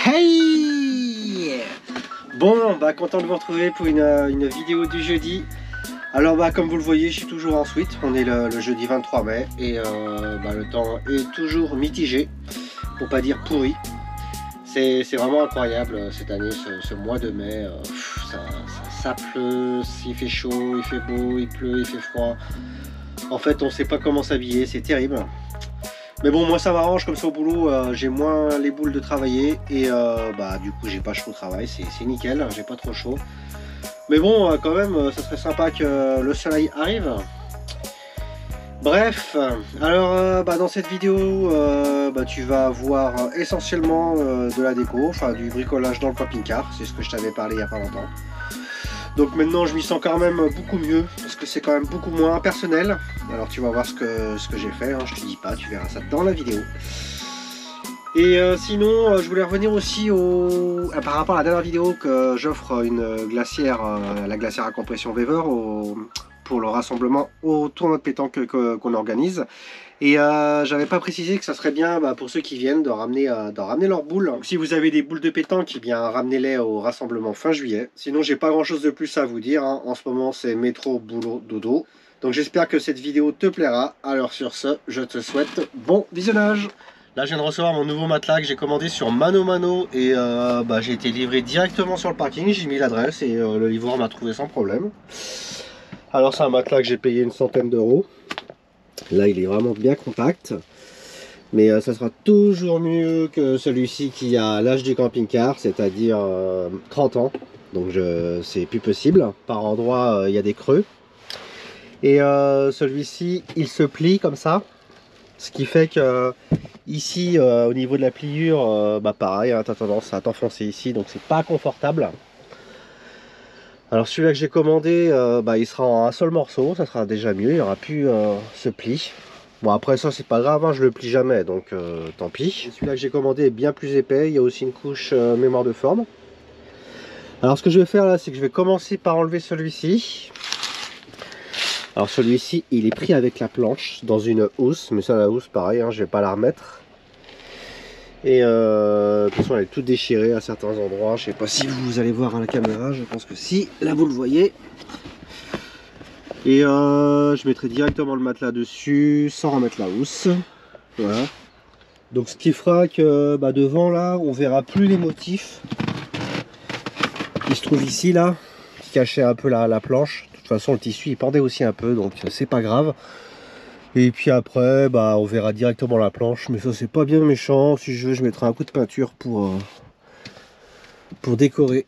Hey! Bon, content de vous retrouver pour une vidéo du jeudi. Alors comme vous le voyez, je suis toujours en suite. On est le jeudi 23 mai et le temps est toujours mitigé, pour pas dire pourri. C'est vraiment incroyable cette année, ce mois de mai. Ça pleut, il fait chaud, il fait beau, il pleut, il fait froid. En fait, on sait pas comment s'habiller, c'est terrible. Mais bon, moi ça m'arrange, comme ça au boulot, j'ai moins les boules de travailler et du coup j'ai pas chaud au travail, c'est nickel, j'ai pas trop chaud. Mais bon, quand même, ça serait sympa que le soleil arrive. Bref, alors dans cette vidéo, tu vas voir essentiellement de la déco, enfin du bricolage dans le camping-car, c'est ce que je t'avais parlé il y a pas longtemps. Donc maintenant je m'y sens quand même beaucoup mieux, parce que c'est quand même beaucoup moins personnel. Alors tu vas voir ce que j'ai fait, hein, je te dis pas, tu verras ça dans la vidéo. Et sinon, je voulais revenir aussi par rapport à la dernière vidéo que j'offre une glacière, la glacière à compression Weber, pour le rassemblement au tournoi de pétanque qu'on organise. Et j'avais pas précisé que ça serait bien pour ceux qui viennent de ramener leurs boules. Donc, si vous avez des boules de pétanque, eh bien ramenez-les au rassemblement fin juillet. Sinon j'ai pas grand chose de plus à vous dire, hein. En ce moment c'est métro, boulot, dodo. Donc j'espère que cette vidéo te plaira. Alors sur ce, je te souhaite bon visionnage. Là je viens de recevoir mon nouveau matelas que j'ai commandé sur Mano Mano et j'ai été livré directement sur le parking. J'ai mis l'adresse et le livreur m'a trouvé sans problème. Alors c'est un matelas que j'ai payé une centaine d'euros. Là il est vraiment bien compact, mais ça sera toujours mieux que celui-ci qui a l'âge du camping-car, c'est-à-dire 30 ans. Donc c'est plus possible. Par endroits il y a des creux. Et celui-ci il se plie comme ça, ce qui fait que ici au niveau de la pliure, pareil, hein, tu as tendance à t'enfoncer ici, donc c'est pas confortable. Alors celui-là que j'ai commandé, il sera en un seul morceau, ça sera déjà mieux, il n'y aura plus ce pli. Bon après ça c'est pas grave, hein, je le plie jamais, donc tant pis. Celui-là que j'ai commandé est bien plus épais, il y a aussi une couche mémoire de forme. Alors ce que je vais faire là, c'est que je vais commencer par enlever celui-ci. Alors celui-ci il est pris avec la planche dans une housse, mais ça la housse pareil, hein, je vais pas la remettre. Et de toute façon elle est toute déchirée à certains endroits, je sais pas si vous allez voir à la caméra, je pense que si, là vous le voyez. Et je mettrai directement le matelas dessus sans remettre la housse. Voilà. Donc ce qui fera que devant là on verra plus les motifs qui se trouvent ici là, qui cachaient un peu la planche. De toute façon le tissu il pendait aussi un peu, donc c'est pas grave. Et puis après, on verra directement la planche, mais ça c'est pas bien méchant. Si je veux, je mettrai un coup de peinture pour décorer.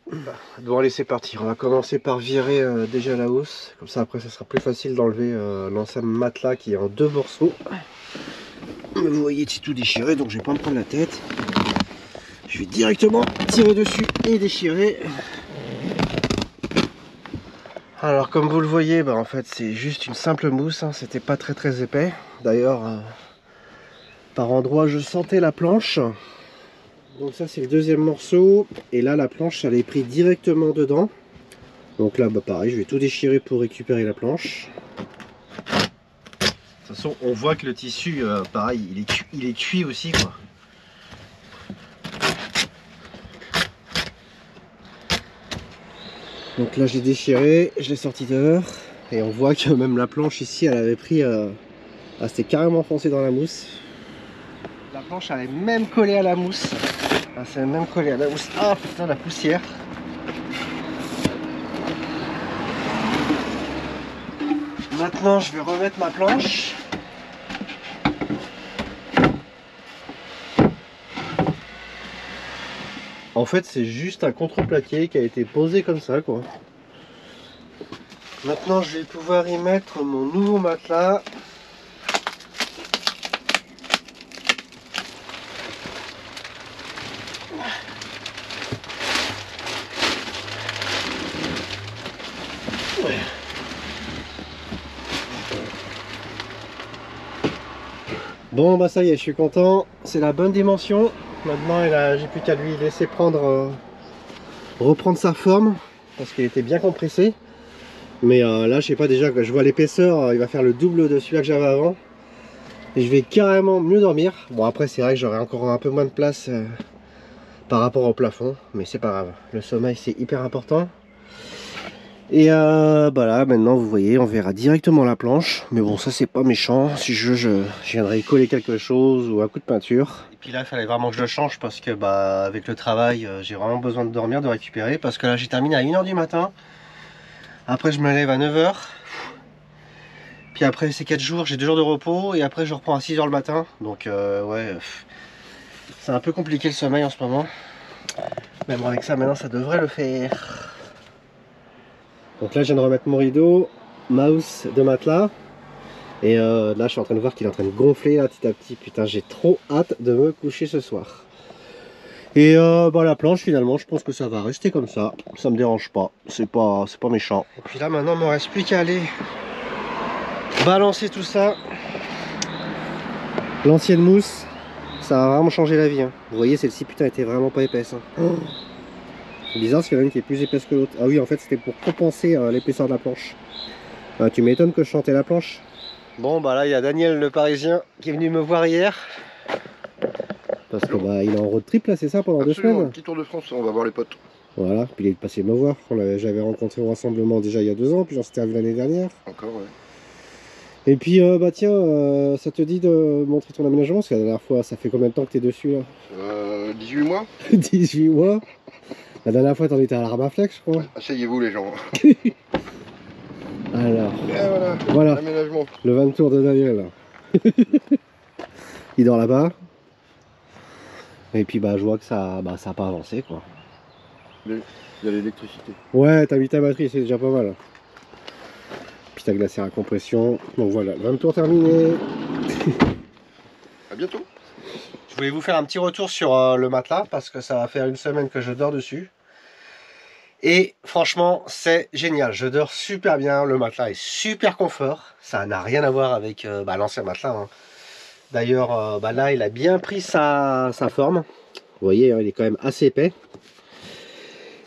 Bon allez, c'est parti. On va commencer par virer déjà la housse. Comme ça après, ça sera plus facile d'enlever l'ancien matelas qui est en deux morceaux. Vous voyez, c'est tout déchiré, donc je vais pas me prendre la tête. Je vais directement tirer dessus et déchirer. Alors comme vous le voyez, en fait c'est juste une simple mousse, hein. C'était pas très épais. D'ailleurs par endroits je sentais la planche. Donc ça c'est le deuxième morceau. Et là la planche elle est prise directement dedans. Donc là pareil, je vais tout déchirer pour récupérer la planche. De toute façon on voit que le tissu pareil il est cuit aussi quoi. Donc là j'ai déchiré, je l'ai sorti dehors et on voit que même la planche ici elle avait pris, c'était carrément foncé dans la mousse. La planche elle est même collée à la mousse. C'est même collé à la mousse. Ah putain la poussière. Maintenant je vais remettre ma planche. En fait c'est juste un contreplaqué qui a été posé comme ça quoi. Maintenant je vais pouvoir y mettre mon nouveau matelas. Bon ça y est, je suis content, c'est la bonne dimension. Maintenant j'ai plus qu'à lui laisser reprendre sa forme parce qu'il était bien compressé. Mais là je sais pas, déjà que je vois l'épaisseur, il va faire le double de celui-là que j'avais avant. Et je vais carrément mieux dormir. Bon après c'est vrai que j'aurai encore un peu moins de place par rapport au plafond, mais c'est pas grave. Le sommeil c'est hyper important. Et bah là maintenant vous voyez on verra directement la planche, mais bon ça c'est pas méchant, si je viendrai coller quelque chose ou un coup de peinture. Et puis là il fallait vraiment que je le change parce que bah avec le travail j'ai vraiment besoin de dormir, de récupérer, parce que là j'ai terminé à 1 h du matin, après je me lève à 9 h, puis après c'est 4 jours, j'ai 2 jours de repos et après je reprends à 6 h le matin, donc ouais c'est un peu compliqué le sommeil en ce moment, mais bon avec ça maintenant ça devrait le faire. Donc là je viens de remettre mon rideau, ma housse de matelas. Et là je suis en train de voir qu'il est en train de gonfler là petit à petit. Putain j'ai trop hâte de me coucher ce soir. Et bah la planche finalement je pense que ça va rester comme ça. Ça me dérange pas. C'est pas méchant. Et puis là maintenant il me reste plus qu'à aller balancer tout ça. L'ancienne mousse, ça a vraiment changé la vie. Hein. Vous voyez celle-ci putain était vraiment pas épaisse. Hein. Oh. C'est bizarre parce qu'il y en a une qui est plus épaisse que l'autre. Ah oui en fait c'était pour compenser l'épaisseur de la planche. Tu m'étonnes que je chantais la planche. Bon bah là il y a Daniel le Parisien qui est venu me voir hier. Parce que bah il est en road trip là c'est ça pendant Absolument, 2 semaines. Un petit tour de France, on va voir les potes. Voilà, puis il est passé me voir. J'avais rencontré au rassemblement déjà il y a 2 ans, puis on s'était revu l'année dernière. Encore ouais. Et puis bah tiens, ça te dit de montrer ton aménagement? Parce que la dernière fois, ça fait combien de temps que t'es dessus là? 18 mois. 18 mois. La dernière fois t'en étais à l'Armaflex je crois. Asseyez-vous les gens. Alors, et voilà. L'aménagement. Le 20 tour de Daniel là. Il dort là-bas. Et puis bah je vois que ça a pas avancé quoi. Il y a l'électricité. Ouais, t'as mis ta batterie, c'est déjà pas mal. Puis t'as glacé à compression. Donc voilà, 20 tours terminé. À bientôt. Je voulais vous faire un petit retour sur le matelas parce que ça va faire 1 semaine que je dors dessus. Et franchement, c'est génial. Je dors super bien. Le matelas est super confort. Ça n'a rien à voir avec l'ancien matelas. Hein. D'ailleurs, là, il a bien pris sa forme. Vous voyez, hein, il est quand même assez épais.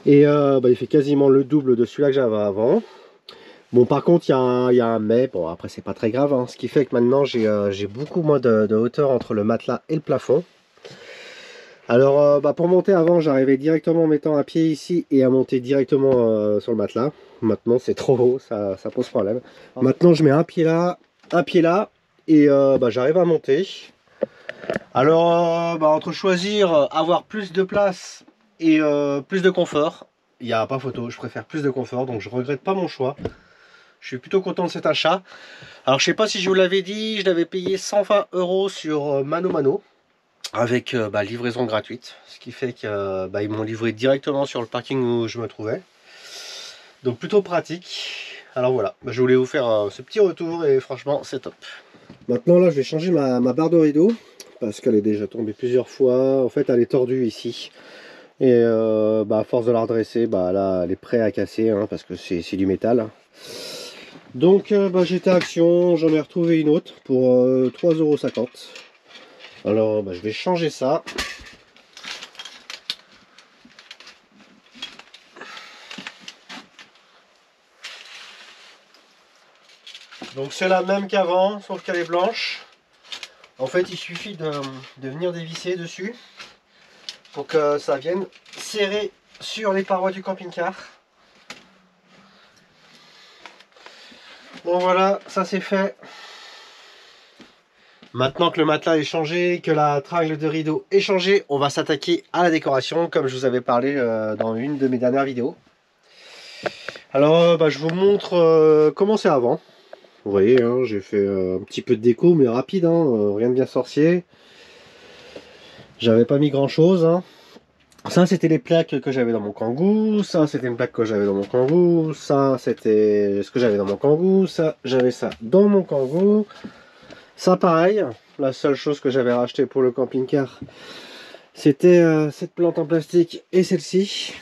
Et il fait quasiment le double de celui-là que j'avais avant. Bon, par contre, il y a un mais. Bon, après, c'est pas très grave. Hein, ce qui fait que maintenant, j'ai beaucoup moins de hauteur entre le matelas et le plafond. Alors, pour monter avant, j'arrivais directement en mettant un pied ici et à monter directement sur le matelas. Maintenant, c'est trop haut, ça pose problème. Maintenant, je mets un pied là et j'arrive à monter. Alors, entre choisir avoir plus de place et plus de confort, il n'y a pas photo, je préfère plus de confort, donc je regrette pas mon choix. Je suis plutôt content de cet achat. Alors, je sais pas si je vous l'avais dit, je l'avais payé 120 € sur Mano. Avec livraison gratuite, ce qui fait que ils m'ont livré directement sur le parking où je me trouvais, donc plutôt pratique. Alors voilà, je voulais vous faire ce petit retour et franchement c'est top. Maintenant là je vais changer ma barre de rideau parce qu'elle est déjà tombée plusieurs fois. En fait elle est tordue ici et à force de la redresser là elle est prête à casser hein, parce que c'est du métal. Donc j'étais à Action, j'en ai retrouvé une autre pour 3,50 €. Alors je vais changer ça. Donc c'est la même qu'avant, sauf qu'elle est blanche. En fait il suffit de venir dévisser dessus pour que ça vienne serrer sur les parois du camping-car. Bon voilà, ça c'est fait. Maintenant que le matelas est changé, que la tringle de rideau est changée, on va s'attaquer à la décoration comme je vous avais parlé dans une de mes dernières vidéos. Alors je vous montre comment c'est avant. Vous voyez, hein, j'ai fait un petit peu de déco mais rapide, hein, rien de bien sorcier. J'avais pas mis grand chose. Hein. Ça c'était les plaques que j'avais dans mon Kangoo, ça c'était une plaque que j'avais dans mon Kangoo, ça c'était ce que j'avais dans mon Kangoo, ça j'avais ça dans mon Kangoo. Ça pareil, la seule chose que j'avais racheté pour le camping-car, c'était cette plante en plastique et celle-ci.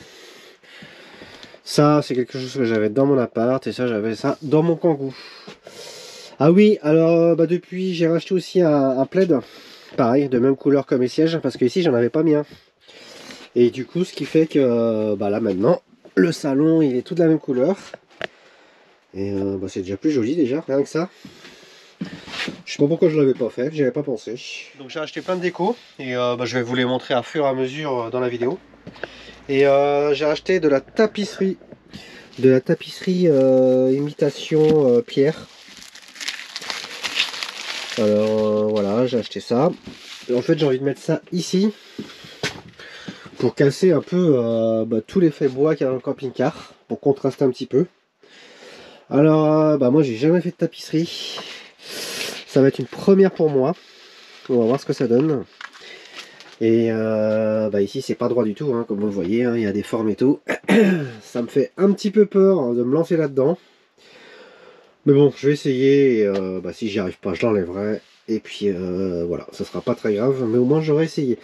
Ça c'est quelque chose que j'avais dans mon appart et ça j'avais ça dans mon Kangoo. Ah oui, alors depuis j'ai racheté aussi un plaid, pareil, de même couleur que mes sièges, parce que ici j'en avais pas mis un. Et du coup ce qui fait que là maintenant, le salon il est tout de la même couleur. Et c'est déjà plus joli déjà, rien que ça. Je sais pas pourquoi je l'avais pas fait, j'y avais pas pensé. Donc j'ai acheté plein de déco et je vais vous les montrer à fur et à mesure dans la vidéo. Et j'ai acheté de la tapisserie. Imitation pierre. Alors voilà, j'ai acheté ça. Et en fait j'ai envie de mettre ça ici pour casser un peu tout l'effet bois qu'il y a dans le camping-car, pour contraster un petit peu. Alors moi j'ai jamais fait de tapisserie. Ça va être une première pour moi. On va voir ce que ça donne. Et ici c'est pas droit du tout, hein, comme vous le voyez, hein, il y a des formes et tout. Ça me fait un petit peu peur de me lancer là-dedans. Mais bon, je vais essayer. Et, si j'y arrive pas, je l'enlèverai. Et puis voilà, ça sera pas très grave, mais au moins j'aurai essayé.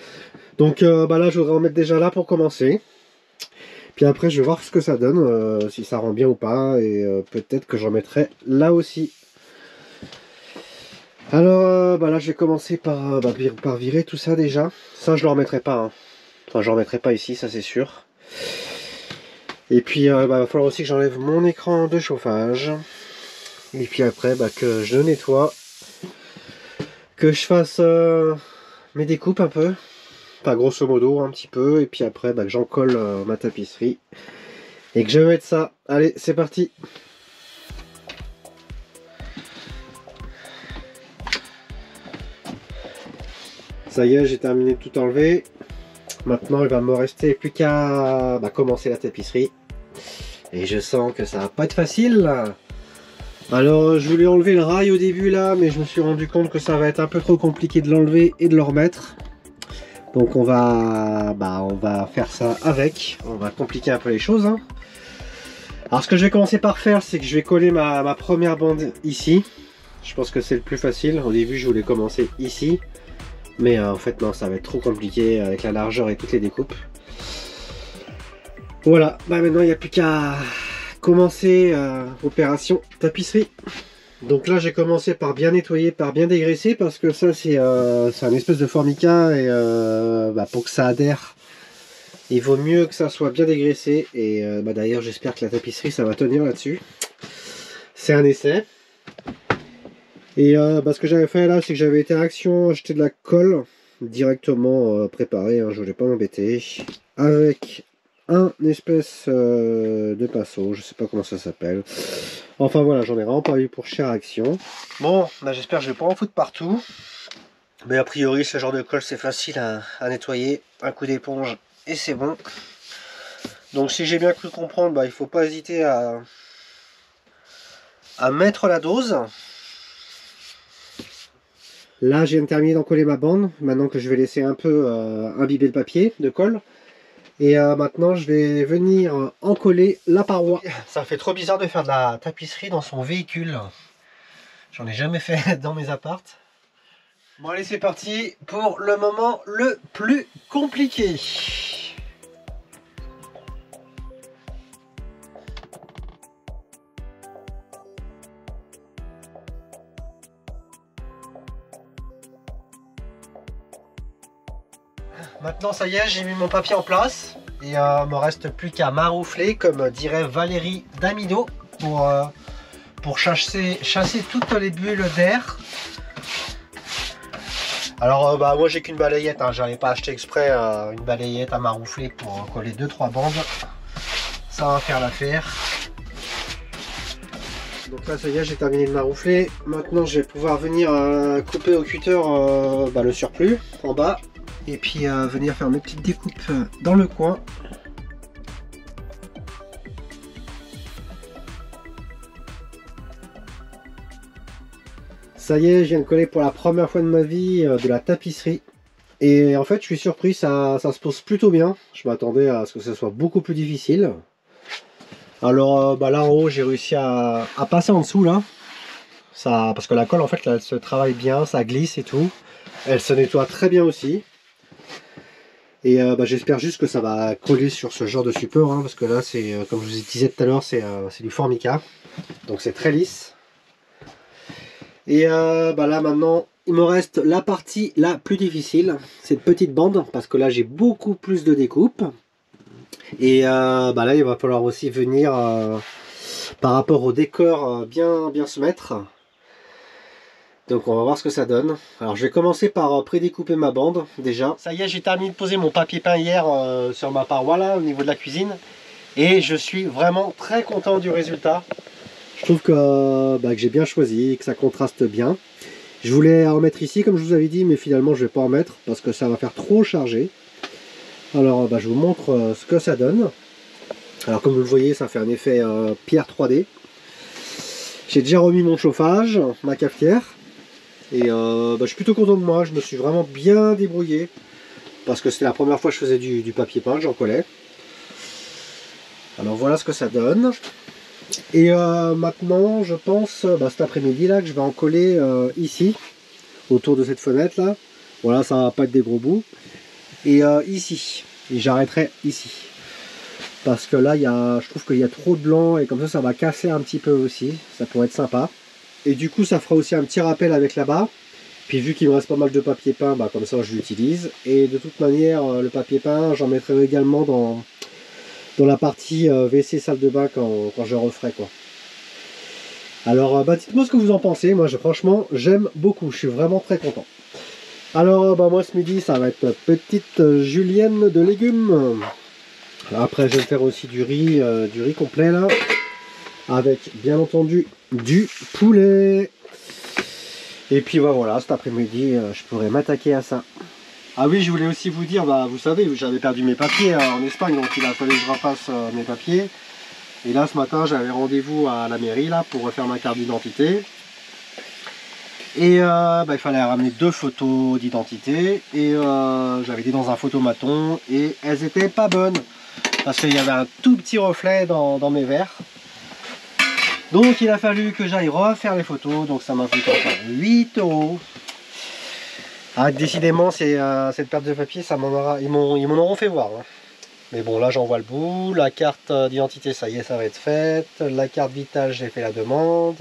Donc là, je voudrais en mettre déjà là pour commencer. Puis après, je vais voir ce que ça donne, si ça rend bien ou pas. Et peut-être que j'en mettrai là aussi. Alors là, je vais commencer par virer tout ça déjà. Ça, je le remettrai pas. Hein. Enfin, je le remettrai pas ici, ça c'est sûr. Et puis, il va falloir aussi que j'enlève mon écran de chauffage. Et puis après, que je nettoie. Que je fasse mes découpes un peu. Enfin, grosso modo, un petit peu. Et puis après, que j'en colle ma tapisserie. Et que je vais mettre ça. Allez, c'est parti. Ça y est, j'ai terminé de tout enlever. Maintenant, il va me rester plus qu'à commencer la tapisserie. Et je sens que ça va pas être facile. Alors, je voulais enlever le rail au début là, mais je me suis rendu compte que ça va être un peu trop compliqué de l'enlever et de le remettre. Donc on va faire ça avec. On va compliquer un peu les choses. Hein. Alors ce que je vais commencer par faire, c'est que je vais coller ma première bande ici. Je pense que c'est le plus facile. Au début, je voulais commencer ici. Mais en fait, non, ça va être trop compliqué avec la largeur et toutes les découpes. Voilà, maintenant il n'y a plus qu'à commencer opération tapisserie. Donc là j'ai commencé par bien nettoyer, par bien dégraisser, parce que ça c'est un espèce de formica et pour que ça adhère il vaut mieux que ça soit bien dégraissé. Et d'ailleurs j'espère que la tapisserie ça va tenir là-dessus. C'est un essai. Et ce que j'avais fait là, c'est que j'avais été à Action acheter de la colle directement préparée, hein, je voulais pas m'embêter, avec un espèce de pinceau, je sais pas comment ça s'appelle. Enfin voilà, j'en ai vraiment pas eu pour cher Action. Bon, j'espère que je vais pas en foutre partout. Mais a priori, ce genre de colle c'est facile à nettoyer. Un coup d'éponge et c'est bon. Donc si j'ai bien cru comprendre, il faut pas hésiter à mettre la dose. Là, je viens de terminer d'encoller ma bande. Maintenant que je vais laisser un peu imbiber le papier de colle. Et maintenant, je vais venir encoller la paroi. Ça fait trop bizarre de faire de la tapisserie dans son véhicule. J'en ai jamais fait dans mes appartes. Bon, allez, c'est parti pour le moment le plus compliqué. Maintenant ça y est, j'ai mis mon papier en place et il me reste plus qu'à maroufler, comme dirait Valérie Damido, pour chasser toutes les bulles d'air. Alors moi j'ai qu'une balayette, hein, j'avais pas acheté exprès une balayette à maroufler pour coller 2-3 bandes. Ça va faire l'affaire. Donc là ça y est, j'ai terminé de maroufler. Maintenant je vais pouvoir venir couper au cutter le surplus en bas. Et puis venir faire mes petites découpes dans le coin. Ça y est, je viens de coller pour la première fois de ma vie de la tapisserie. Et en fait, je suis surpris, ça se pose plutôt bien. Je m'attendais à ce que ce soit beaucoup plus difficile. Alors là en haut, j'ai réussi à passer en dessous là. Parce que la colle en fait, là, elle se travaille bien, ça glisse et tout. Elle se nettoie très bien aussi. Et j'espère juste que ça va coller sur ce genre de support, hein, parce que là, c'est comme je vous disais tout à l'heure, c'est du formica. Donc c'est très lisse. Et là maintenant, il me reste la partie la plus difficile, cette petite bande, parce que là j'ai beaucoup plus de découpe. Et là il va falloir aussi venir, par rapport au décor, bien se mettre. Donc on va voir ce que ça donne. Alors je vais commencer par prédécouper ma bande déjà. Ça y est, j'ai terminé de poser mon papier peint hier sur ma paroi là au niveau de la cuisine. Et je suis vraiment très content du résultat. Je trouve que j'ai bien choisi, que ça contraste bien. Je voulais en mettre ici comme je vous avais dit, mais finalement je ne vais pas en mettre parce que ça va faire trop chargé. Alors je vous montre ce que ça donne. Alors comme vous le voyez, ça fait un effet pierre 3D. J'ai déjà remis mon chauffage, ma cafetière. Et je suis plutôt content de moi, je me suis vraiment bien débrouillé. Parce que c'était la première fois que je faisais du papier peint, j'en collais. Alors voilà ce que ça donne. Et maintenant, je pense, cet après-midi là, que je vais en coller ici, autour de cette fenêtre là. Voilà, ça va pas être des gros bouts. Et ici, et j'arrêterai ici. Parce que là, je trouve qu'il y a trop de blanc et comme ça va casser un petit peu aussi. Ça pourrait être sympa. Et du coup, ça fera aussi un petit rappel avec là-bas. Puis vu qu'il me reste pas mal de papier peint, comme ça je l'utilise. Et de toute manière, le papier peint, j'en mettrai également dans la partie WC salle de bain quand je referai quoi. Alors dites-moi ce que vous en pensez. Moi franchement j'aime beaucoup, je suis vraiment très content. Alors moi ce midi ça va être petite julienne de légumes. Après je vais faire aussi du riz complet là. Avec bien entendu du poulet. Et puis voilà, cet après-midi je pourrais m'attaquer à ça. Ah oui, je voulais aussi vous dire, vous savez, j'avais perdu mes papiers en Espagne, donc il a fallu que je refasse mes papiers. Et là, ce matin, j'avais rendez-vous à la mairie là pour refaire ma carte d'identité. Et il fallait ramener 2 photos d'identité. Et j'avais été dans un photomaton et elles étaient pas bonnes. Parce qu'il y avait un tout petit reflet dans mes verres. Donc il a fallu que j'aille refaire les photos. Donc ça m'a coûté encore 8 €. Ah, décidément, cette perte de papier, ils m'en auront fait voir. Hein. Mais bon, là, j'en vois le bout. La carte d'identité, ça y est, ça va être faite. La carte vitale, j'ai fait la demande.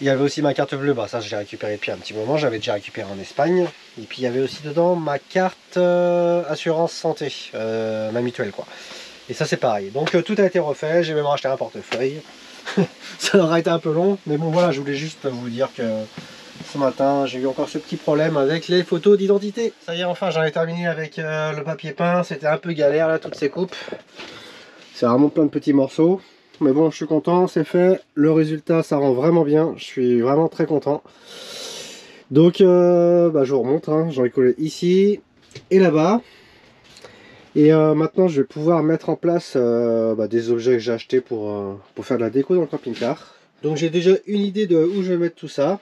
Il y avait aussi ma carte bleue. Ça, je l'ai récupéré depuis un petit moment. J'avais déjà récupéré en Espagne. Et puis, il y avait aussi dedans ma carte assurance santé, ma mutuelle, quoi. Et ça, c'est pareil. Donc, tout a été refait. J'ai même racheté un portefeuille. Ça aura été un peu long. Mais bon, voilà, je voulais juste vous dire que... Ce matin, j'ai eu encore ce petit problème avec les photos d'identité. Ça y est, enfin, j'en ai terminé avec le papier peint. C'était un peu galère, là, toutes ces coupes. C'est vraiment plein de petits morceaux. Mais bon, je suis content, c'est fait. Le résultat, ça rend vraiment bien. Je suis vraiment très content. Donc, je vous remontre. Hein. J'en ai collé ici et là-bas. Et maintenant, je vais pouvoir mettre en place des objets que j'ai achetés pour faire de la déco dans le camping-car. Donc, j'ai déjà une idée de où je vais mettre tout ça.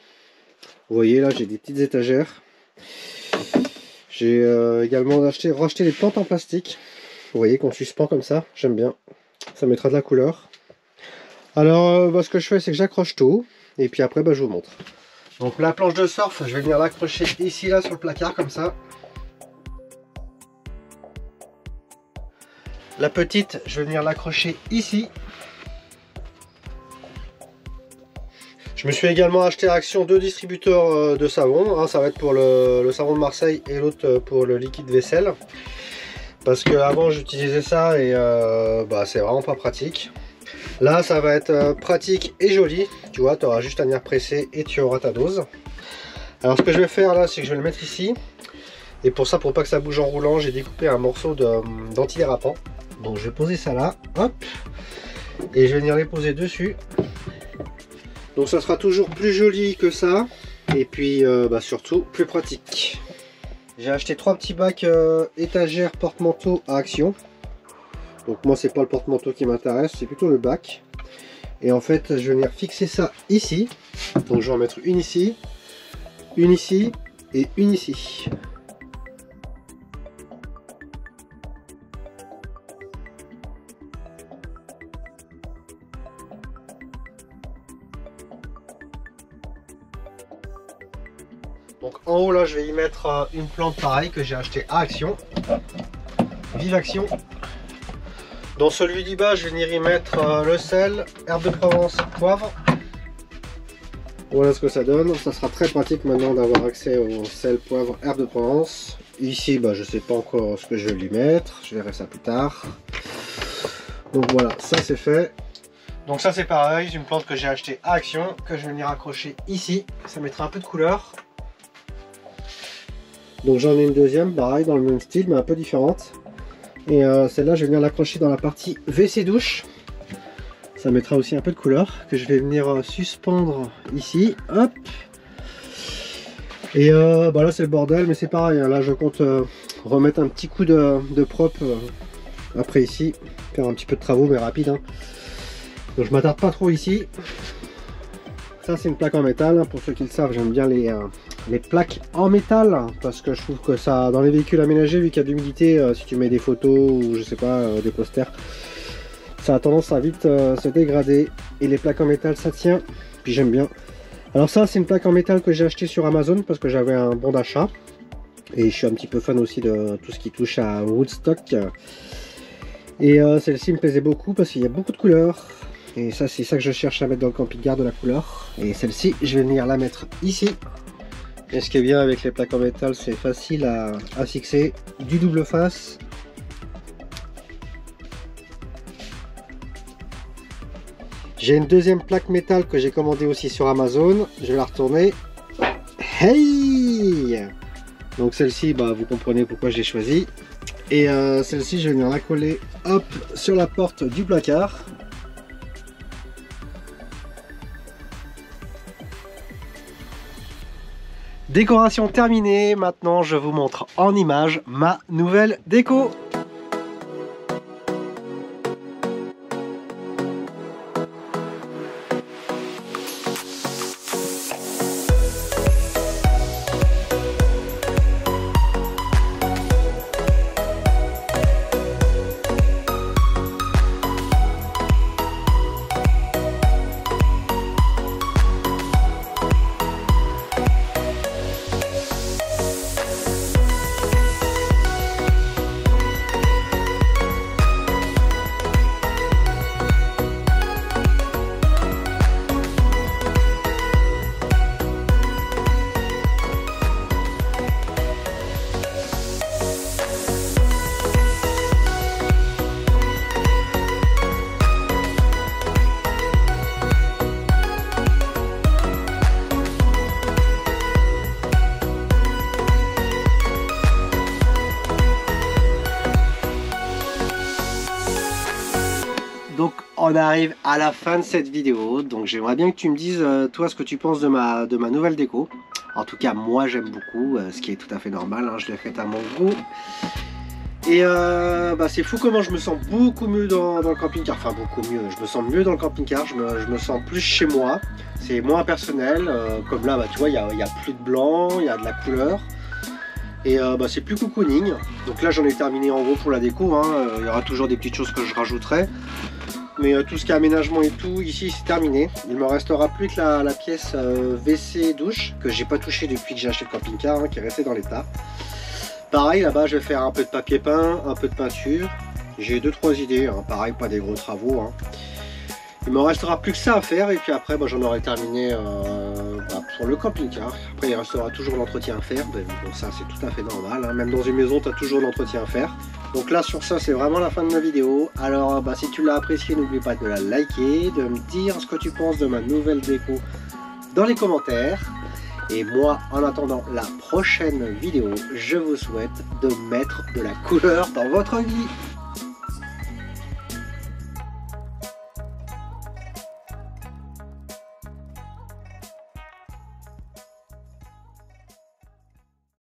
Vous voyez là j'ai des petites étagères. J'ai également racheté des plantes en plastique. Vous voyez qu'on suspend comme ça, j'aime bien. Ça mettra de la couleur. Alors ce que je fais c'est que j'accroche tout. Et puis après je vous montre. Donc la planche de surf, je vais venir l'accrocher ici là sur le placard comme ça. La petite, je vais venir l'accrocher ici. Je me suis également acheté à Action 2 distributeurs de savon. Un ça va être pour le savon de Marseille et l'autre pour le liquide vaisselle. Parce que avant j'utilisais ça et c'est vraiment pas pratique. Là ça va être pratique et joli. Tu vois, tu auras juste à venir presser et tu auras ta dose. Alors ce que je vais faire là, c'est que je vais le mettre ici. Et pour ça, pour pas que ça bouge en roulant, j'ai découpé un morceau d'antidérapant. Donc je vais poser ça là, hop. Et je vais venir les poser dessus. Donc ça sera toujours plus joli que ça. Et puis surtout plus pratique. J'ai acheté 3 petits bacs étagères porte-manteau à Action. Donc moi c'est pas le porte-manteau qui m'intéresse, c'est plutôt le bac. Et en fait je vais venir fixer ça ici. Donc je vais en mettre une ici et une ici. Donc en haut là je vais y mettre une plante pareille que j'ai acheté à Action. Vive Action. Dans celui du bas je vais venir y mettre le sel, herbe de Provence, poivre. Voilà ce que ça donne. Ça sera très pratique maintenant d'avoir accès au sel, poivre, herbe de Provence. Ici je sais pas encore ce que je vais lui mettre. Je verrai ça plus tard. Donc voilà, ça c'est fait. Donc ça c'est pareil, c'est une plante que j'ai achetée à Action, que je vais venir accrocher ici. Ça mettra un peu de couleur. Donc j'en ai une deuxième, pareil, dans le même style, mais un peu différente. Et celle-là, je vais venir l'accrocher dans la partie WC douche. Ça mettra aussi un peu de couleur, que je vais venir suspendre ici. Hop. Et bah là c'est le bordel, mais c'est pareil, hein. Là je compte remettre un petit coup de propre après ici. Faire un petit peu de travaux, mais rapide, hein. Donc je m'attarde pas trop ici. Ça c'est une plaque en métal, hein. Pour ceux qui le savent, j'aime bien les plaques en métal, parce que je trouve que ça, dans les véhicules aménagés, vu qu'il y a de l'humidité, si tu mets des photos ou je sais pas, des posters, ça a tendance à vite se dégrader. Et les plaques en métal ça tient, puis j'aime bien. Alors ça c'est une plaque en métal que j'ai acheté sur Amazon parce que j'avais un bon d'achat. Et je suis un petit peu fan aussi de tout ce qui touche à Woodstock. Et celle-ci me plaisait beaucoup parce qu'il y a beaucoup de couleurs. Et ça c'est ça que je cherche à mettre dans le camping-car, de la couleur. Et celle-ci je vais venir la mettre ici. Et ce qui est bien avec les plaques en métal, c'est facile à fixer, du double face. J'ai une deuxième plaque métal que j'ai commandée aussi sur Amazon. Je vais la retourner. Hey! Donc celle-ci, bah, vous comprenez pourquoi j'ai choisi. Et celle-ci, je vais venir la coller, hop, sur la porte du placard. Décoration terminée, maintenant je vous montre en image ma nouvelle déco. Donc on arrive à la fin de cette vidéo, donc j'aimerais bien que tu me dises toi ce que tu penses de ma nouvelle déco. En tout cas moi j'aime beaucoup, ce qui est tout à fait normal, hein, je l'ai faite à mon goût. Et bah, c'est fou comment je me sens beaucoup mieux dans le camping-car, enfin beaucoup mieux, je me sens mieux dans le camping-car, je me sens plus chez moi, c'est moins personnel, comme là bah, tu vois il y a plus de blanc, il y a de la couleur. Et bah, c'est plus cocooning. Donc là j'en ai terminé en gros pour la déco, hein. Il y aura toujours des petites choses que je rajouterai. Mais tout ce qui est aménagement et tout, ici c'est terminé. Il me restera plus que la pièce WC douche, que j'ai pas touché depuis que j'ai acheté le camping-car, hein, qui est resté dans l'état. Pareil, là-bas je vais faire un peu de papier peint, un peu de peinture. J'ai 2-3 idées, hein. Pareil, pas des gros travaux, hein. Il me restera plus que ça à faire et puis après bah, j'en aurai terminé bah, pour le camping-car. Après il restera toujours l'entretien à faire, bon ça c'est tout à fait normal, hein. Même dans une maison tu as toujours l'entretien à faire. Donc là sur ça c'est vraiment la fin de ma vidéo. Alors bah, si tu l'as apprécié, n'oublie pas de la liker, de me dire ce que tu penses de ma nouvelle déco dans les commentaires. Et moi en attendant la prochaine vidéo, je vous souhaite de mettre de la couleur dans votre vie.